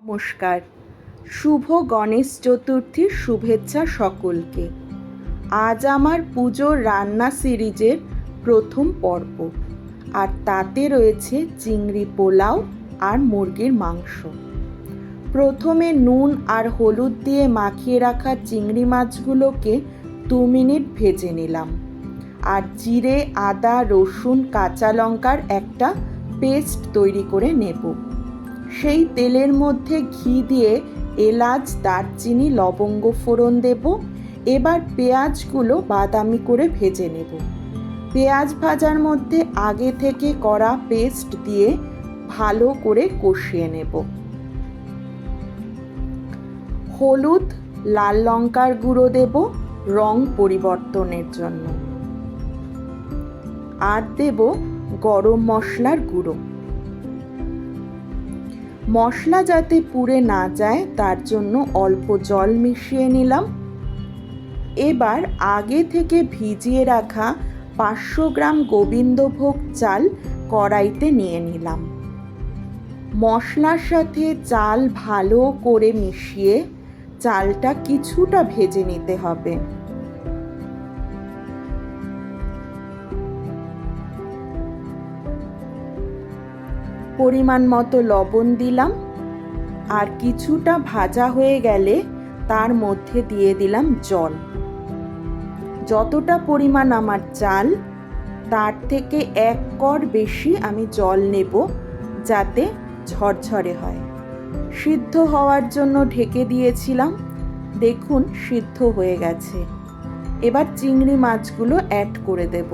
নমস্কার, শুভ গণেশ চতুর্থীর শুভেচ্ছা সকলকে। আজ আমার পুজোর রান্না সিরিজের প্রথম পর্ব, আর তাতে রয়েছে চিংড়ি পোলাও আর মুরগির মাংস। প্রথমে নুন আর হলুদ দিয়ে মাখিয়ে রাখা চিংড়ি মাছগুলোকে 2 মিনিট ভেজে নিলাম, আর জিরে, আদা, রসুন, কাঁচা লঙ্কার একটা পেস্ট তৈরি করে নেব। সেই তেলের মধ্যে ঘি দিয়ে এলাচ, দারচিনি, লবঙ্গ ফোড়ন দেব। এবার পেঁয়াজগুলো বাদামি করে ভেজে নেব। পেঁয়াজ ভাজার মধ্যে আগে থেকে করা পেস্ট দিয়ে ভালো করে কষিয়ে নেব। হলুদ, লাল লঙ্কার গুঁড়ো দেব রং পরিবর্তনের জন্য, আর দেব গরম মশলার গুঁড়ো। মশলা যাতে পুড়ে না যায় তার জন্য অল্প জল মিশিয়ে নিলাম। এবার আগে থেকে ভিজিয়ে রাখা 500 গ্রাম গোবিন্দভোগ চাল কড়াইতে নিয়ে নিলাম। মশলার সাথে চাল ভালো করে মিশিয়ে চালটা কিছুটা ভেজে নিতে হবে। পরিমাণ মতো লবণ দিলাম, আর কিছুটা ভাজা হয়ে গেলে তার মধ্যে দিয়ে দিলাম জল। যতটা পরিমাণ আমার চাল, তার থেকে 1 কড় বেশি আমি জল নেব, যাতে ঝরঝরে হয়। সিদ্ধ হওয়ার জন্য ঢেকে দিয়েছিলাম। দেখুন সিদ্ধ হয়ে গেছে। এবার চিংড়ি মাছগুলো অ্যাড করে দেব।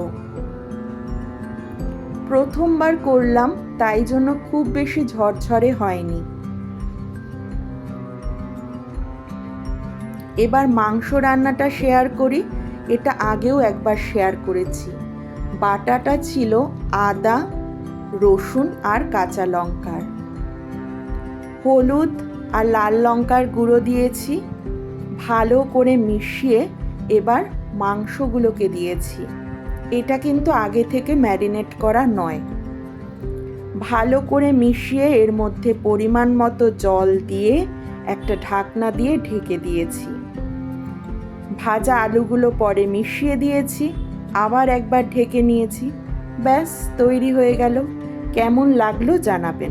প্রথমবার করলাম, তাই জন্য খুব বেশি ঝরঝরে হয়নি। এবার মাংস রান্নাটা শেয়ার করি। এটা আগেও একবার শেয়ার করেছি। বাটাটা ছিল আদা, রসুন আর কাঁচা লঙ্কার। হলুদ আর লাল লঙ্কার গুঁড়ো দিয়েছি। ভালো করে মিশিয়ে এবার মাংসগুলোকে দিয়েছি। এটা কিন্তু আগে থেকে ম্যারিনেট করা নয়। ভালো করে মিশিয়ে এর মধ্যে পরিমাণ মতো জল দিয়ে একটা ঢাকনা দিয়ে ঢেকে দিয়েছি। ভাজা আলুগুলো পরে মিশিয়ে দিয়েছি, আবার একবার ঢেকে নিয়েছি। ব্যাস তৈরি হয়ে গেল। কেমন লাগলো জানাবেন।